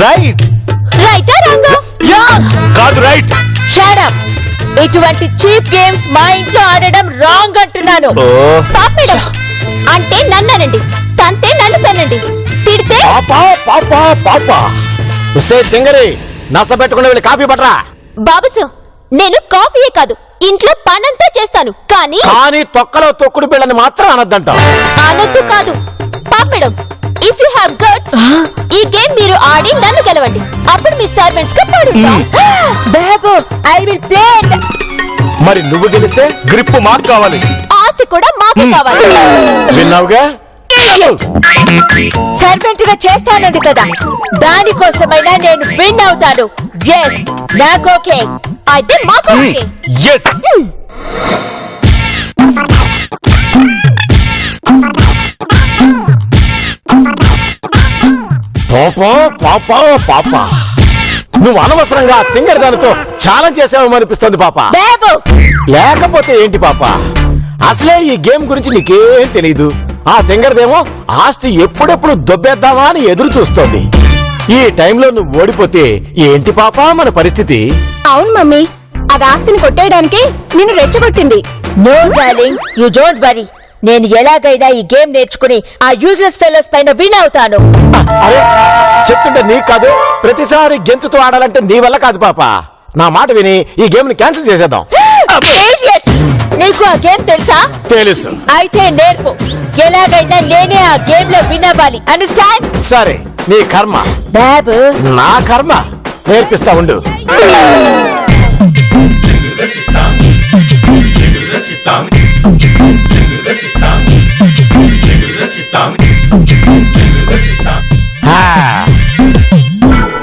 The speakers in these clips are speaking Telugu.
రైట్. రైటా రాంగా? కాదు రైట్. Shut up. ఇటువంటి చీప్ గేమ్స్ మా ఇంట్లో ఆడడం రాంగ్ అంటున్నాను. పాపేడం అంటే నన్ననండి, తంతే నన్ను తనండి, తిడితే పాపా పాపా పాపా. ఉసే తింగరి నస పెట్టుకుని వెళ్ళి కాఫీ పట్రా. బాబుసు, నేను కాఫీయే కాదు ఇంట్లో పనంతా చేస్తాను, కానీ తొక్కలో తొక్కుడు బిళ్ళని మాత్రం అనొద్దంట. అనొద్దు కాదు. పాపేడం, ఇఫ్ యు హావ్ గట్స్ ఈ గేమ్ మీరు ఆడి నన్ను గెలవండి, అప్పుడు మీ సర్వెంట్స్ గా పాడుంటాం. బాబు, ఐ విల్ ప్లే ఇట్. మరి నువ్వు గెలిస్తే గ్రిప్ మాకు కావాలి, ఆస్తి కూడా మాకు కావాలి. విన్నావుగా? సర్వెంట్ గా చేస్తానంది కదా, దానికోసమైనా నేను విన్ అవుతాను. ఎస్, నాకు ఓకే. అయితే మాకు ఓకే. ఎస్. పాపా పాపా పాపా, నువ్వు అనవసరంగా తింగరి దానితో ఛాలెంజ్ చేసావనిపిస్తుంది పాప. బాబు, లేకపోతే ఏంటి పాప, అసలే ఈ గేమ్ గురించి నీకేం తెలీదు. ఆ తింగరదేమో ఆస్తి ఎప్పుడెప్పుడు దొబ్బేద్దామా అని ఎదురు చూస్తోంది. ఈ టైంలో నువ్వు ఓడిపోతే ఏంటి పాప మన పరిస్థితి? అవును మమ్మీ, అది ఆస్తిని కొట్టేయడానికి నిన్ను రెచ్చగొట్టింది. No darling, you don't worry. నేను ఎలాగైనా ఈ గేమ్ నేర్చుకుని ఆ యూజ్లెస్ ఫెలోస్ పైన విన్ అవుతాను. అరే చెప్తుంటే నీ కాదు, ప్రతిసారి గెంతుతో ఆడాలంటే నీ వల్ల కాదు పాప. నా మాట విని ఈ గేమ్ ని క్యాన్సిల్ చేసేద్దాం. నీకు ఆ గేమ్ తెలుసా? తెలుసు. అయితే నేర్పు. ఎలాగైనా నేనే ఆ గేమ్ లో విన్ అవ్వాలి. అండర్స్టాండ్? సరే, నీ కర్మ. బాబు, నా కర్మ. నేర్పిస్తా ఉండు.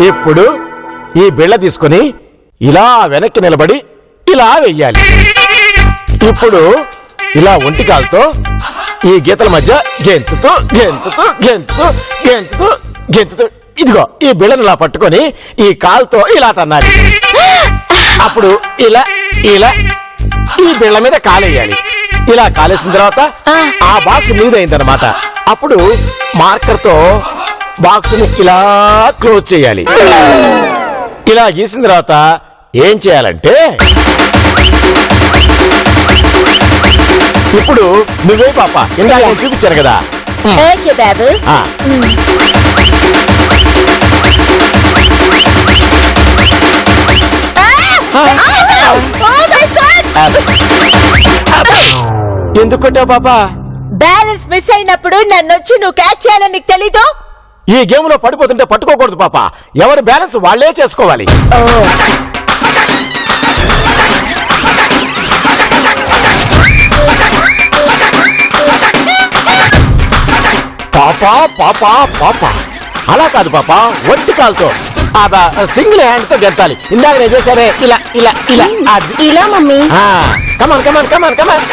ఇప్పుడు ఈ బిళ్ళ తీసుకుని ఇలా వెనక్కి నిలబడి ఇలా వెయ్యాలి. ఇప్పుడు ఇలా ఒంటి కాలుతో ఈ గీతల మధ్య గెంతుతూ గెంతుతూ గెంతుతూ గెంతుతూ గెంతుతూ ఇదిగో ఈ బిళ్ళను ఇలా పట్టుకొని ఈ కాలుతో ఇలా తన్నాలి. అప్పుడు ఇలా ఇలా ఈ బిళ్ళ మీద కాలేయాలి. ఇలా కాలేసిన తర్వాత ఆ బాక్స్ నీదైందనమాట. అప్పుడు మార్కర్ తో బాక్స్ ని ఇలా క్లోజ్ చేయాలి. ఇలా గీసిన తర్వాత ఏం చేయాలంటే, ఇప్పుడు నువ్వే పాప ఇందాక నేను చూపించాను కదా. ఓకే బాబు. ఎందుకు కొట్టావు పాపా? బ్యాలెన్స్ మిస్ అయినప్పుడు నన్నొచ్చి నువ్వు క్యాచ్ చేయాలని నీకు తెలీదు? ఈ గేమ్ లో పడిపోతుంటే పట్టుకోకూడదు పాప. ఎవరి బ్యాలెన్స్ వాళ్లే చేసుకోవాలి. పాపా పాపా పాపా, అలా కాదు పాపా, ఒంటి కాలుతో సింగిల్ హ్యాండ్ తో గెంతాలి. ఇందాక నేను చేశానే ఇలా ఇలా ఇలా ఇలా మమ్మీ. కమాన్ కమాన్ కమాన్ కమాన్.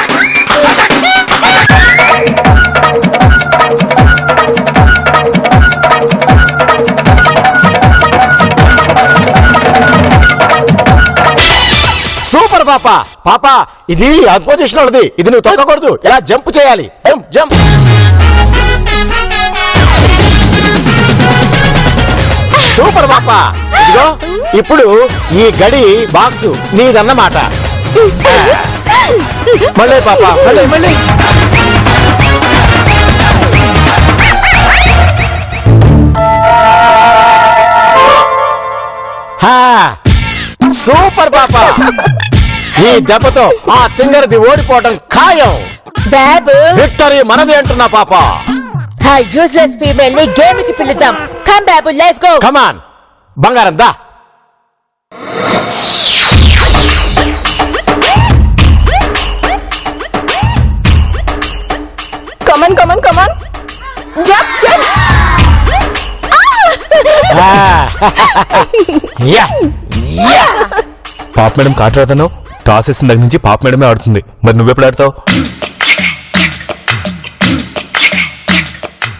సూపర్ పాపా. పాపా, ఇది అపోజిషన్ వాళ్ళది, ఇది నువ్వు తొక్కకూడదు. ఇలా జంప్ చేయాలి. Jump jump. సూపర్ పాపా. ఇదిగో ఇప్పుడు ఈ గడి బాక్స్ నీదన్నమాట. మళ్ళీ పాపా, మళ్ళీ మళ్ళీ. సూపర్ పాపా. ఈ దెబ్బతో ఆ తింగరది ఓడిపోవడం ఖాయం. బాబు, విక్టరీ మనదే అంటున్నా పాపా. ఆ యూజ్లెస్ ఫీమేల్ ని గేమ్ కి పిలుద్దాం. కమ్ బాబు, లెట్స్ గో. కమాన్ బంగారం దా. Come on come on come on, jump jump. పాప మేడం కాట్ రాదను. టాస్ వేసిన దగ్గర నుంచి పాప మేడమే ఆడుతుంది. మరి నువ్వెప్పుడు ఆడతావు?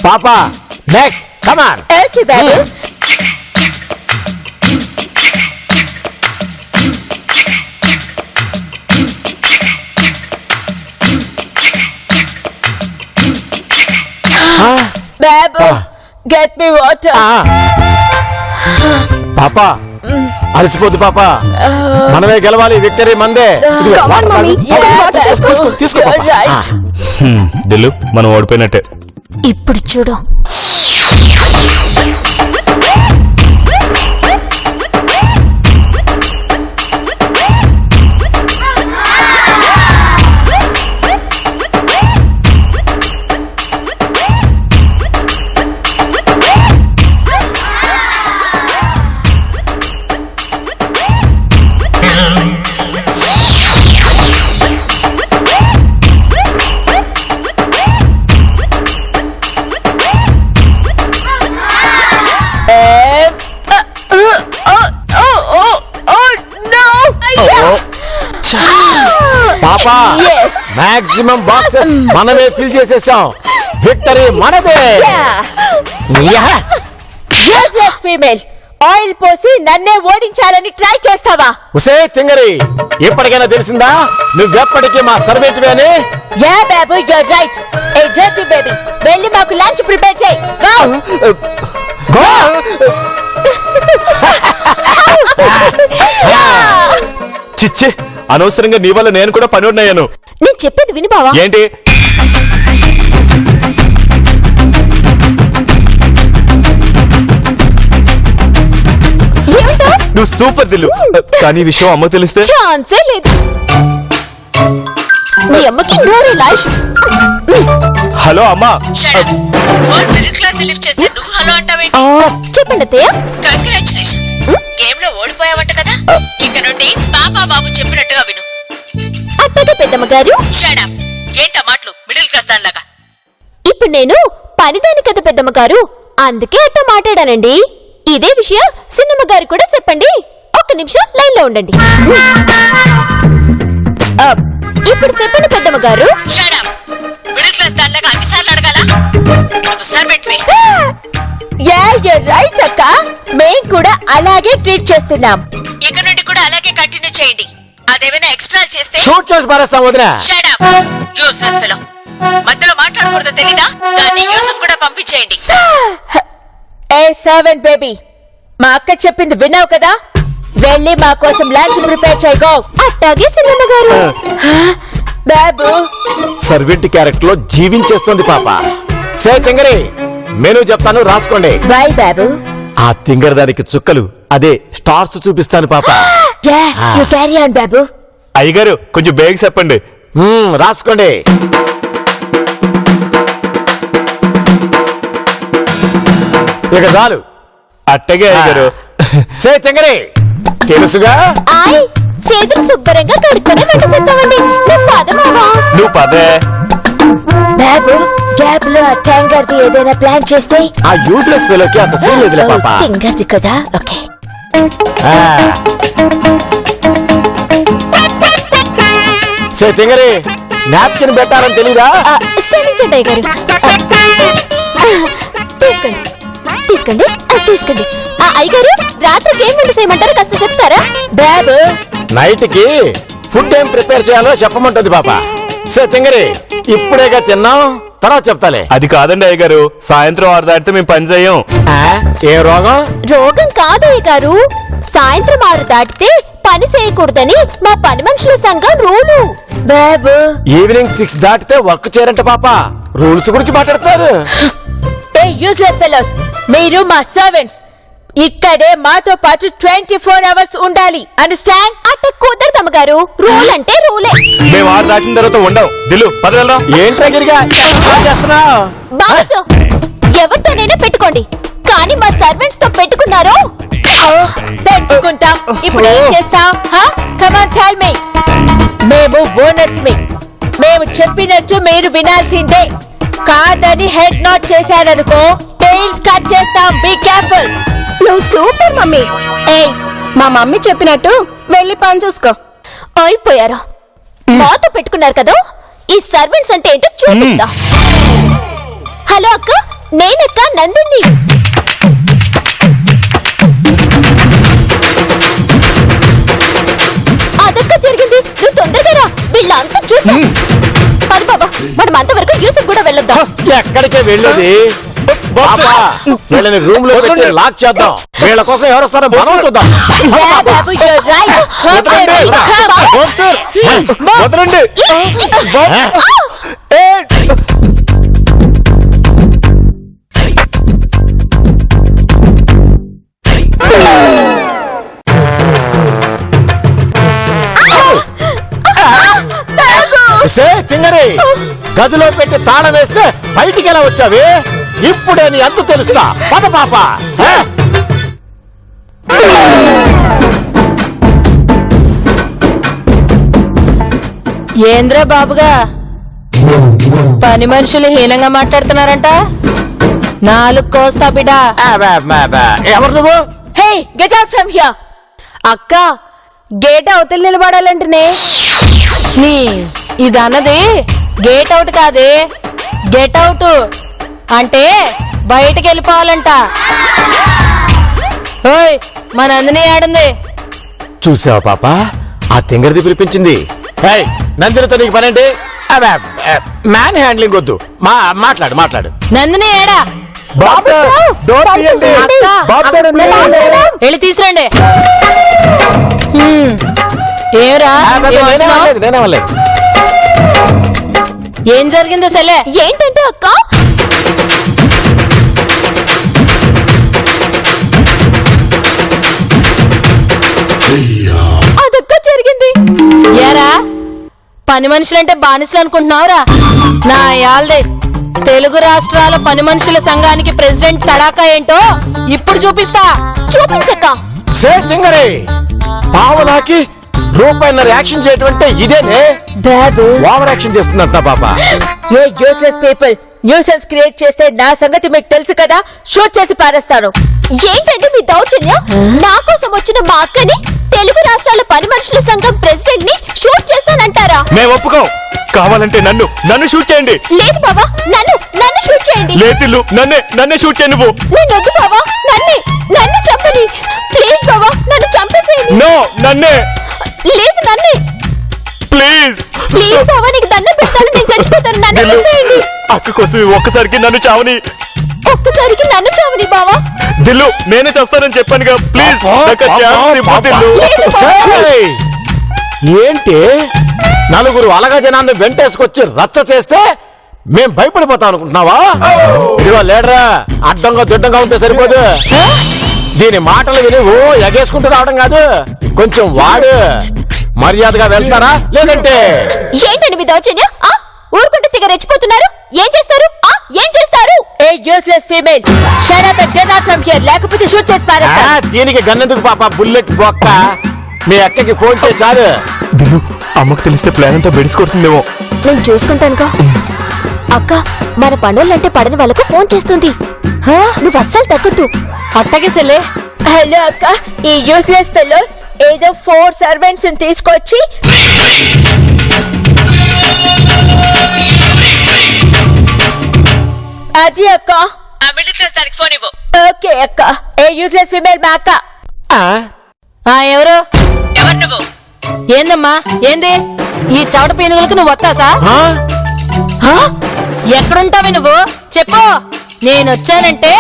పాపా నెక్స్ట్, కమాన్. ఓకే బాబు. Babu, get me water. పాపా అలసిపోద్దు పాపా, మనమే గెలవాలి, విక్టరీ మందే. ఇదిగో, Come on, వాటర్ mommy. తాగు. Yeah, తీసుకో, తీసుకో పాపా. right. దిల్లు మనం ఓడిపోయినట్టే. ఇప్పుడు చూడు. పాపా Yes. మాక్సిమం బాక్సెస్ మనమే ఫిల్ చేసేసాం, విక్టరీ మనదే. Yeah. Useless female. ఆయిల్ పోసి నన్నే ఓడించాలని ట్రై చేస్తావా? ఉసే తింగరి, ఇప్పటికైనా తెలిసిందా నువ్వెప్పటికీ మా సర్వెంట్ అని? Yeah Babu, you're right. A dirty baby, వెళ్ళి మాకు లంచ్ ప్రిపేర్ చేయి. Go. చిచ్చి, అనవసరంగా నీ వల్ల నేను కూడా పని ఉన్నాను. నేను చెప్పేది విని బావా. ఏంటి? ఏమిటో నువ్వు సూపర్ దిల్లు, కానీ ఈ విషయం అమ్మ తెలిస్తే? ఛాన్సే లేదు. మీ అమ్మకి నూరు లాష్. హలో అమ్మా. చెప్పండి అత్తయ్య. కంగ్రాచులేషన్స్, గేమ్ లో ఓడిపోయావంట కదా. ఇక నుండి పాపా బాబు చెప్పినట్టుగా విను. అట్టగా పెద్దమ్మ గారు. Shut up. ఏంటా మాటలు మిడిల్ క్లాస్ దానిలాగా? ఇప్పుడు నేను పనిదాని కదా పెద్దమ్మ గారు, అందుకే అట్ట మాట్లాడానండి. ఇదే విషయం సినిమా గారు కూడా చెప్పండి. ఒక్క నిమిషం లైన్ లో ఉండండి. ఇప్పుడు చెప్పండి పెద్దమ్మ గారు. Shut up. మిడిల్ క్లాస్ దానిలాగా అన్నిసార్లు అడగాల? నువ్వు servant way. Yeah you're right అక్క, మేం కూడా అలాగే ట్రీట్ చేస్తున్నాం. ఇక నుండి కూడా అలాగే కంటిన్యూ చేయండి. అదేమైనా ఎక్స్ట్రా చేస్తే షూట్ చేసి పారేస్తాం వదినా. Shut up. Useless fellow. మధ్యలో మాట్లాడకూడదు తెలీదా? దాన్ని యూసఫ్ కూడా పంపించేయండి. ఏ సర్వెంట్ బేబీ, మా అక్క చెప్పింది విన్నావు కదా, వెళ్ళి మా కోసం లంచ్ ప్రిపేర్ చేయగో. అట్టాగే సినిమా గారు. బాబు, సర్వెంట్ క్యారెక్టర్ లో జీవించేస్తుంది పాప. సే తింగరి, మెనూ చెప్తాను రాసుకోండి. బై బాబు. ఆ తింగర దానికి చుక్కలు, అదే స్టార్స్ చూపిస్తాను పాప. యా యు క్యారీ ఆన్ బాబు. అయ్యగారు కొంచెం బేగ చెప్పండి. రాసుకోండి. ఇక చాలు. అట్టగే అయ్యగారు. సే తింగరి, తెలుసుగా. ఆయ్ చేతులు శుభ్రంగా కడుక్కొని వంట చేద్దామండి. నువ్వు పదమావా. నువ్వు పదే. బాబు, గ్యాప్ లో ఆ ట్యాంగర్ది ఏదైనా ప్లాన్ చేస్తే? ఆ యూజ్లెస్ ఫెలోకి అంత సీన్ లేదులే పాప. ట్యాంగర్ది కదా, ఓకే. సే తింగరి, నాప్కిన్ పెట్టాలని తెలీదా? క్షమించండి అయ్య గారు. తీసుకోండి తీసుకోండి తీసుకోండి. అయ్యగారు, రాత్రికి ఏం వంట చేయమంటారో కాస్త చెప్తారా? బాబు, నైట్ కి ఫుడ్ ఏం ప్రిపేర్ చేయాలో చెప్పమంటుంది పాప. సో తింగరి, ఇప్పుడేగా తిన్నాం, తర్వాత చెప్తాలే. అది కాదండి అయ్యగారు, సాయంత్రం 6 దాటితే మేము పని చేయం. ఏ రోగం? రోగం కాదు అయ్య గారు, సాయంత్రం 6 దాటితే పని చేయకూడదని మా పని మనుషుల సంఘం రూలు. బాబు, ఈవినింగ్ 6 దాటితే వర్క్ చేయరంట పాప. రూల్స్ గురించి మాట్లాడతారు. ఏ యూస్లెస్ ఫెలోస్, మీరు మా సర్వెంట్స్. ఇక్కడే మాతో పాటు 24 అవర్స్ ఉండాలి. అండర్స్టాండ్? అట్ట కుదరదమ్మ గారు, రూల్ అంటే రూలే. మేము 6 దాటిన తర్వాత ఉండవు. దిల్లు పద వెళ్దాం. ఏంట్రా గిరిగా చేస్తున్నావు? బాసు, ఎవరితోనైనా పెట్టుకోండి, కానీ మా సర్వెంట్స్ తో పెట్టుకున్నారో పెట్టుకుంటాం. ఇప్పుడు ఏం చేస్తాం? Come on tell me. మేము ఓనర్స్ మీ. మేము చెప్పినట్టు మీరు వినాల్సిందే. కాదని హెడ్ నాట్ చేశారనుకో, టైల్స్ కట్ చేస్తాం. Be careful. నువ్వు సూపర్ మమ్మీ. ఏయ్, మా మమ్మీ చెప్పినట్టు వెళ్ళి పని చూసుకో. అయిపోయారు. మాతో పెట్టుకున్నారు కదా, ఈ సర్వెంట్స్ అంటే ఏంటో చూపిస్తా. హలో అక్క, నేనక్క నందిని. అదక్క జరిగింది, నువ్వు తొందరగా రా, వీళ్ళంతా చూద్దాం. పది బాబా, మనం అంతవరకు యూసఫ్ కూడా వెళ్ళొద్దాం. ఎక్కడికే వెళ్ళేది? పాపా, వీళ్ళని రూమ్ లో పెట్టి లాక్ చేద్దాం. వీళ్ళ కోసం ఎవరు వస్తారో మనం చూద్దాం. Yeah, Babu, you're right. Okay, వదలండి. come. వద్దు సార్. వదలండి. సే తింగరి, గదిలో పెట్టి తాళం వేస్తే బయటికి ఎలా వచ్చావి? ఇప్పుడే నీ అంతు తెలుస్తా. పద పాప. ఏంద్రా బాబుగా పని మనుషులు హీనంగా మాట్లాడుతున్నారంట. 4 కోస్తా బిడ్డ. ఎవరు నువ్వు? హే గెట్ అవుట్ ఫ్రమ్ హియర్. అక్క గేట్ అవతల నిలబడాలంటనే. నీ ఇదన్నది గేట్ అవుట్ కాదే, గెట్ అవుట్ అంటే బయటికి వెళ్ళిపోవాలంట. ఓయ్ మా నందిని ఆడుంది. చూసావా పాప, ఆ తింగరిది పిలిపించింది. ఏయ్, నందినితో నీకు పనేంటి? మ్యాన్ హ్యాండ్లింగ్ వద్దు. మాట్లాడు మాట్లాడు. నందిని ఏడా? అక్క అక్కడ ఉందా? వెళ్ళి తీసురండి. ఏరా నేనేమలేదు. ఏం జరిగిందో సెలే? ఏంటంటే అక్క, అదక్క జరిగింది. ఏరా పని మనుషులంటే బానిసలు అనుకుంటున్నావురా? నా యాల్దే తెలుగు రాష్ట్రాల పని మనుషుల సంఘానికి ప్రెసిడెంట్ తడాకా ఏంటో ఇప్పుడు చూపిస్తా. చూపించక్క. సే తింగరి, పావులాకి రూపాయిన్నర యాక్షన్ చేయటం అంటే ఇదేనే? బాబు ఓవర్ యాక్షన్ చేస్తుందంట పాప. ఏ యూస్లెస్ పీపుల్ న్యూసెన్స్ క్రియేట్ చేస్తే నా సంగతి మీకు తెలుసు కదా, షూట్ చేసి పారేస్తాను. ఏంటంటే మీ దౌర్జన్యం? నా కోసం వచ్చిన మా అక్కని తెలుగు రాష్ట్రాల పని మనుషుల సంఘం ప్రెసిడెంట్ ని షూట్ చేస్తానంటారా? మేము ఒప్పుకోం. కావాలంటే నన్ను షూట్ చేయండి. లేదు బావా, నన్ను షూట్ చేయండి. లేతిల్లు నన్నే షూట్ చేయి నువ్వు. నేను వద్దు బావా, నన్ను చంపని. ప్లీజ్ బావా, నన్ను చంపేసేయండి. నో, నన్నే. లేదు నన్నే. ప్లీజ్ ప్లీజ్ బావా, నీకు దండం పెడతాను, నేను చచ్చిపోతాను. నన్ను చంపేయండి. అక్క కోసం ఒక్కసారికి నన్ను చావని. ఒక్కసారికి నన్ను చావని బావా. దిల్లు నేనే చేస్తానని చెప్పానుగా. ప్లీజ్ నాకు ఛాన్స్ ఇవ్వు దిల్లు. ఏయ్, ఏంటి నలుగురు అలగా జనాన్ని వెంటేసుకొచ్చి రచ్చ చేస్తే మేం భయపడిపోతాం అనుకుంటున్నావా? ఇదిగో లేడరా, అడ్డంగా దిడ్డంగా ఉంటే సరిపోదు. దీని మాటలు విని ఓ ఎగేసుకుంటూ రావడం కాదు, కొంచెం వాడు మర్యాదగా వెళ్తారా లేదంటే? ఏంటండి మీ దౌర్జన్యం? ఊరుకుంటే తిగ రెచ్చిపోతున్నారు. ఏం చేస్తారు? ఏం చేస్తారు? ఏ useless female shut up and get out from here, లేకపోతే షూట్ చేసి పారేస్తాను. దీనికి గన్నెందుకు పాప? బుల్లెట్ బొక్క. మీ అక్కకి ఫోన్ చేయి చాలు. దిల్లు అమ్మకు తెలిస్తే ప్లాన్ అంతా బెడిసికొడుతుందేమో. నేను చూసుకుంటానుగా. అక్క, మన పనులంటే పడని వాళ్ళకు ఫోన్ చేస్తుంది. నువ్వు అస్సలు తగ్గొద్దు. అట్టగే సెలే. హలో అక్క, ఈ యూస్లెస్ ఫెలోస్ ఏదో 4 సర్వెంట్స్ తీసుకొచ్చి అది అక్క. ఆ మిడిల్ క్లాస్ దానికి ఫోన్ ఇవ్వు. ఓకే అక్క. ఏ యూస్లెస్ ఫీమేల్ మా అక్క. ఆ? ఎవరు? ఎవరు నువ్వు? ఏందమ్మా ఏంది? ఈ చవట పీనుగులకు నువ్వు వస్తాసా? ఆ? ఎక్కడుంటావి నువ్వు? చెప్పు. నేనొచ్చానంటే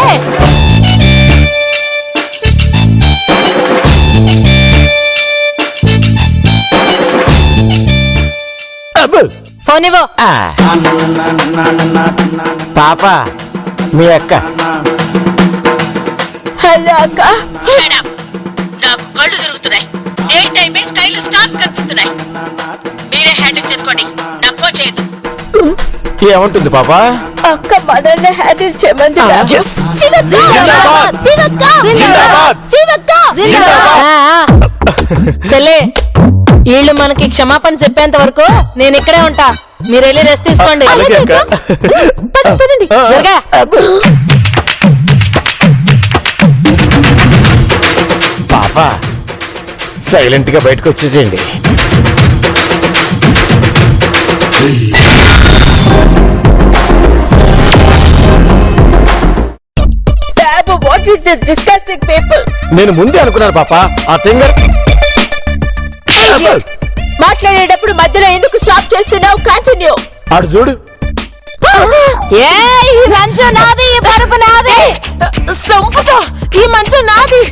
అబ్బో. ఫోన్ ఇవ్వు. పాప, మీ అక్క. హలో అక్క. Shut up. నాకు కళ్ళు తిరుగుతున్నాయి. డే టైమే స్కైలో స్టార్స్ కనిపిస్తున్నాయి. మీరే హ్యాండిల్ చేసుకోండి, నాకు ఫోన్ చేయొద్దు. ఏమంటుంది పాప? అక్క మనల్ని హ్యాండిల్ చేయమంది. సరే వీళ్ళు మనకి క్షమాపణ చెప్పేంత వరకు నేను ఇక్కడే ఉంటా. మీరు వెళ్ళి రెస్ట్ తీసుకోండి. అలాగే అక్క. పదండి. జరగా. పాప, సైలెంట్ గా బయటకు వచ్చేసేయండి. What is this disgusting people? నేను ముందే అనుకున్నాను పాప, ఆ తింగర్. మాట్లాడేటప్పుడు మధ్యలో ఎందుకు స్టాప్ చేస్తున్నావు? కంటిన్యూ. ఆడు చూడు. ఈ మంచం నాది, ఈ పరుపు నాది. సంపుతా. ఈ మంచం నాది,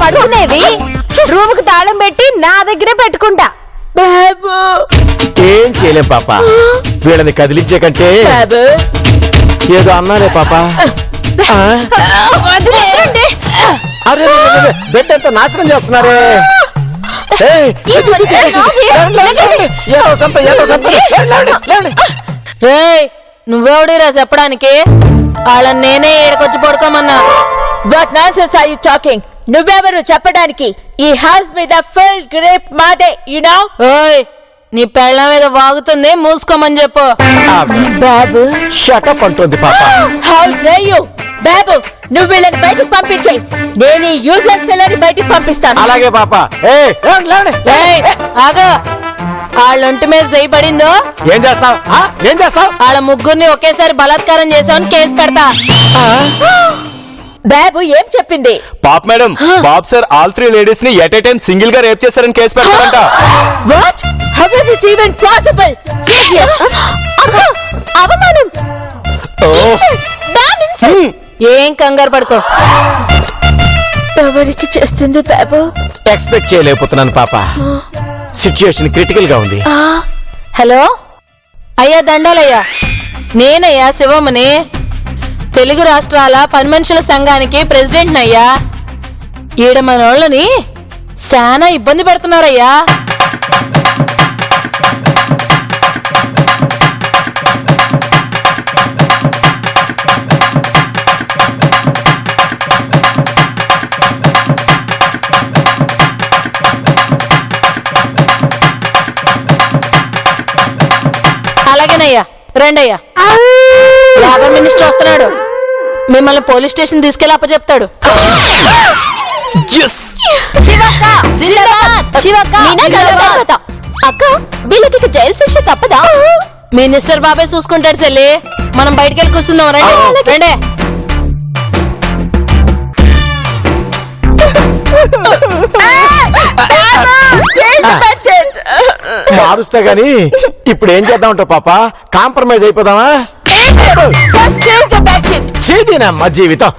పడుకునేది రూమ్ కు తాళం పెట్టి నా దగ్గరే పెట్టుకుంటా. బాబు ఏం చేయలేం పాప, వీళ్ళని కదిలించే కంటే బాబు ఏదో అన్నానే పాప. ఆ? వదిలేయండి. అరే బెడ్ అంతా నాశనం చేస్తున్నారే. ఏయ్, చి, చి, చి, చి, చి, చి. లేవండి. ఏదో సంత, ఏదో సంత. లేవండి, లేవండి. రేయ్ నువ్వెవడిరా చెప్పడానికి? వాళ్ళని నేనే ఏడకొచ్చి పడుకోమన్నా. What nonsense are you talking? నువ్వెవరు చెప్పడానికి? ఈ హౌస్ మీద ఫుల్ గ్రిప్ మాదే, యు నో. ఓయ్ నీ పెళ్ళం మీద వాగుతుంది, మూసుకోమని చెప్పు. బాబు షటప్ అంటోంది పాప. How day you? బాబు నువ్వు వీళ్ళని బయటకు పంపించేయి, నేను ఈ యూజ్లెస్ పిల్లని బయటకు పంపిస్తాను. అలాగే పాప. ఏయ్, లేవండి, లేవండి. ఏయ్ ఆగా, వాళ్ళొంటి మీద చేయి పడిందో ఏం చేస్తావ్? ఏం చేస్తావ్? వాళ్ళ ముగ్గురిని ఒకేసారి బలాత్కారం చేసామని కేసు పెడతా. బాబు ఏం చెప్పింది? Pop madam, Bob sir all 3 ladies ని ఎట్ ఏ టైం సింగిల్ గా రేప్ చేశారని కేసు పెడతారంట. What? How is it even possible? అక్క, అవమానం. Insult. Damn insult. ఏం కంగారు పడుకో. ఎవరికి చేస్తుంది బాబు? ఎక్స్పెక్ట్ చేయలేకపోతున్నాను పాప. సిచ్యుయేషన్ క్రిటికల్ గా ఉంది. హలో అయ్యా, దండాలయ్యా, నేనయ్యా శివమ్మని, తెలుగు రాష్ట్రాల పని మనుషుల సంఘానికి ప్రెసిడెంట్ అయ్యా. ఈడ మనోళ్ళని చాలా ఇబ్బంది పెడుతున్నారయ్యా. అలాగేనయ్యా, రండయ్యా. లేబర్ మినిస్టర్ వస్తున్నాడు, మిమ్మల్ని పోలీస్ స్టేషన్ తీసుకెళ్ళి అప్పచెప్తాడు. శివక్క, జిందాబాద్. శివక్క, మీనా జిందాబాద్. అక్క, వీళ్ళకి ఇక జైలు శిక్ష తప్పదా? మినిస్టర్ బాబాయ్ చూసుకుంటాడు చెల్లి, మనం బయటికి వెళ్ళి కూర్చుందాం. రండి రండి. మారుస్తా గాని ఇప్పుడు ఏం చేద్దాం అంటావు పాప? కాంప్రమైజ్ అయిపోదామా? చేదినమ్మా జీవితం.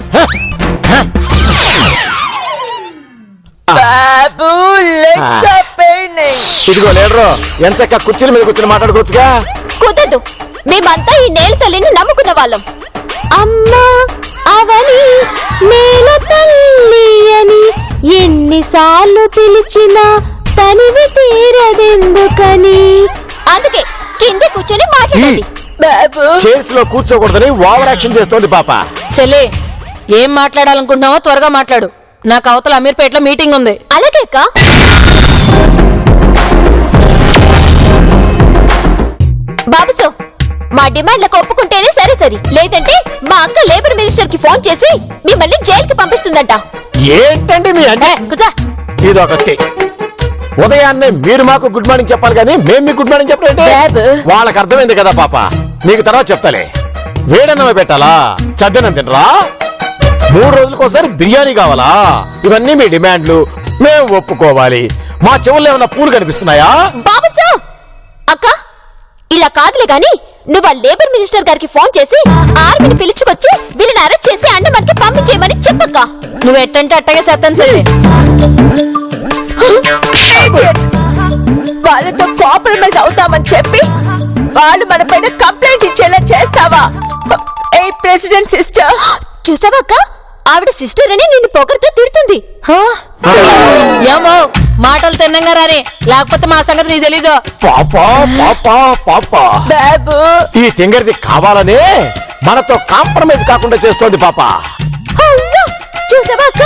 బాబు లెగ్స్ ఆర్ పెయినింగ్. ఇదిగో లేడరు, ఎంచక్క కుర్చీల మీద కూర్చొని మాట్లాడుకోవచ్చుగా. కుదరదు, మేమంతా ఈ నేల తల్లిని నమ్ముకున్న వాళ్ళం. అమ్మా అవని నేల తల్లి అని ఎన్నిసార్లు పిలిచినా తనివి తీరదెందుకని. అందుకే కింద కూర్చొని మాట్లాడండి. బాబు చైర్స్ లో కూర్చోకూడదని ఓవర్ యాక్షన్ చేస్తోంది పాప. చెల్లి, ఏం మాట్లాడాలనుకుంటున్నావో త్వరగా మాట్లాడు. నాకు అవతల అమీర్పేటలో మీటింగ్ ఉంది. అలాగే అక్క. బాబుసో, మా డిమాండ్లకు ఒప్పుకుంటేనే సరే సరి, లేదంటే మా అక్క లేబర్ మినిస్టర్ కి ఫోన్ చేసి మిమ్మల్ని జైలుకి పంపిస్తుందంట. ఏంటండి మీ అంటే? కూర్చో. ఇదొకటి. ఉదయాన్నే మీరు మాకు గుడ్ మార్నింగ్ చెప్పాలి కానీ మేము మీకు గుడ్ మార్నింగ్ చెప్పడం బాబు. వాళ్ళకి అర్థమైంది కదా పాప. నీకు తర్వాత చెప్తాలే. వేడన్నమే పెట్టాలా, చద్దనం తినరా, 3 రోజులకోసారి బిర్యానీ కావాలా, ఇవన్నీ మీ డిమాండ్లు. మేము ఒప్పుకోవాలి. మా చెవుల్లో ఏమన్నా పూలు కనిపిస్తున్నాయా? బాబుసో, అక్క ఇలా కాదులే గాని నువ్వు ఆ లేబర్ మినిస్టర్ గారికి ఫోన్ చేసి ఆర్మీని పిలుచుకొచ్చి వీళ్ళని అరెస్ట్ చేసి అండమాన్కి పంపించేయమని చెప్పక్క. నువ్వు ఎట్టంటే అట్టగే చేస్తాను చెల్లి. వాళ్ళతో కాంప్రమైజ్ అవుతామని చెప్పి వాళ్ళు మన పైన కంప్లైంట్ ఇచ్చేలా చేస్తావా? ఏ ప్రెసిడెంట్ సిస్టర్, చూసావక్క, ఆవిడ సిస్టర్ అని నిన్ను పొగరుతో తిడుతుంది. ఏమో మాటలు తిన్నంగా రాని, లేకపోతే మా సంగతి నీకు తెలీదు. పాపా పాపా పాపా, బాబు ఈ తింగరిది కావాలనే మనతో కాంప్రమైజ్ కాకుండా చేస్తోంది పాప. అయ్యో, చూసావా అక్క,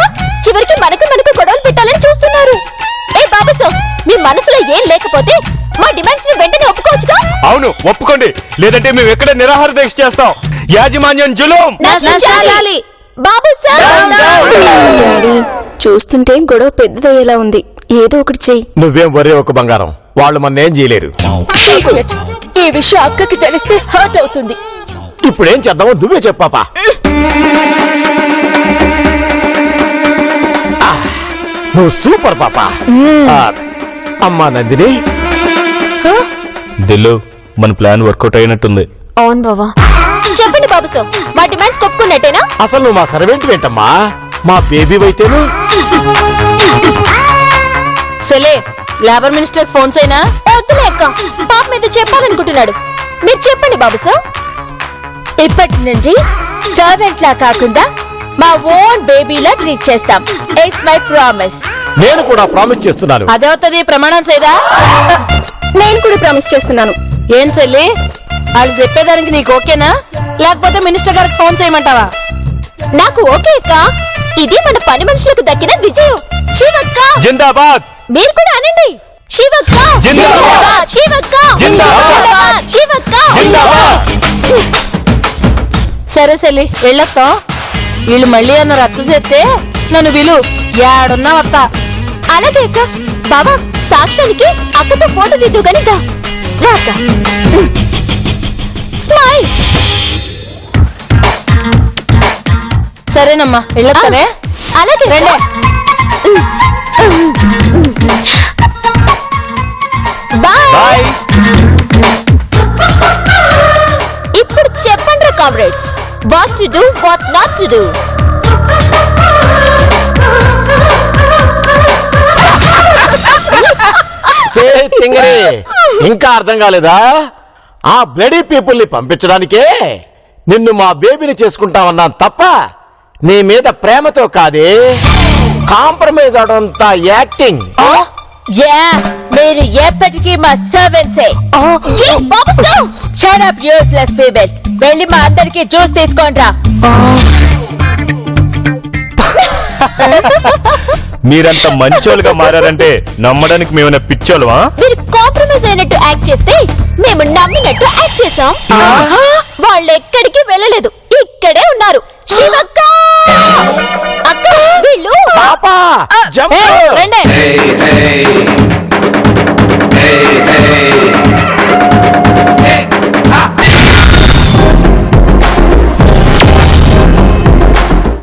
చివరికి మనకు గొడవలు పెట్టాలని చూస్తున్నారు. ఏ బాబుసో, మీ మనసులో ఏం లేకపోతే మా డిమాండ్స్ ని వెంటనే ఒప్పుకోవచ్చుగా. అవును, ఒప్పుకోండి, లేదంటే మేము ఎక్కడ నిరాహార దీక్ష చేస్తాం. యాజమాన్యం జులుం. నశించాలి. బాబుసో, డాడీ, చూస్తుంటే గొడవ పెద్దదయ్యేలా ఉంది. ఏదో ఒకటి చెయ్యి. నువ్వేం వరే ఒక బంగారం, వాళ్ళు మన్నేం చేయలేరు. ఈ విషయం అక్కకి తెలిస్తే హర్ట్ అవుతుంది. ఇప్పుడేం చేద్దామో నువ్వే చెప్పాపా. నువ్వు సూపర్ పాపా. అమ్మా నందిని, దిల్లు, మన ప్లాన్ వర్కౌట్ అయినట్టుంది. అవును బావా. చెప్పండి బాబుసో, మా డిమాండ్స్ ఒప్పుకున్నట్టేనా? అసలు నువ్వు మా సర్వెంట్ ఏంటమ్మా? మా బేబీ అయితేను సరే లేబర్ మినిస్టర్ ఫోన్ అయినా వద్దులే అక్క పాప మీద చెప్పాలనుకుంటున్నాడు మీరు చెప్పండి బాబు సార్ ఇప్పటి నుంచి సర్వెంట్ లా కాకుండా మా ఓన్ బేబీలా ట్రీట్ చేస్తాం. It's my promise. నేను కూడా ప్రామిస్ చేస్తున్నాను. అదవుతుంది ప్రమాణం సేదా. నేను కూడా ప్రామిస్ చేస్తున్నాను. ఏం చెల్లి వాళ్ళు చెప్పేదానికి నీకు ఓకేనా లేకపోతే మినిస్టర్ గారికి ఫోన్ చేయమంటావా? నాకు ఓకే అక్క ఇది మన పని మనుషులకు దక్కిన విజయం. శివక్క జిందాబాద్. మీరు కూడా అనండి శివక్క జిందాబాద్. శివక్క జిందాబాద్. శివక్క జిందాబాద్. సరే చెల్లి వెళ్ళొత్తా. వీళ్ళు మళ్ళీ అన్న రచ్చ చేస్తే నన్ను విలు ఏడున్నా వస్తా. అలాగే అక్క బాబా సాక్ష్యానికి అక్కతో ఫోటో దిద్దు గాని దా రా అక్క. స్మైల్. సరేనమ్మా వెళ్ళొస్తానే. అలాగే అక్క. రండి. బాయ్. బాయ్. ఇప్పుడు చెప్పండి comrades what to do what not to do. తింగరి ఇంకా అర్థం కాలేదా? ఆ బ్లడీ పీపుల్ ని పంపించడానికే నిన్ను మా బేబీని చేసుకుంటామన్నాను తప్ప నీ మీద ప్రేమతో కాదే. Compromise అవడంతా acting. యా మీరు ఎప్పటికీ మా సర్వెంట్సే. ఏ బాబు sir shut up useless female. వెళ్ళి మా అందరికి జ్యూస్ తీసుకోండిరా. మీరంత మంచోళ్ళుగా మారారంటే నమ్మడానికి మేమైనా పిచ్చోళ్ళమా? మీరు కాంప్రమైజ్ అయినట్టు యాక్ట్ చేస్తే మేము నమ్మినట్టు యాక్ట్ చేసాం. వాళ్ళు ఎక్కడికి వెళ్ళలేదు ఇక్కడే ఉన్నారు. శివక్క అక్క వీళ్ళు పాపా జంప్. రండి.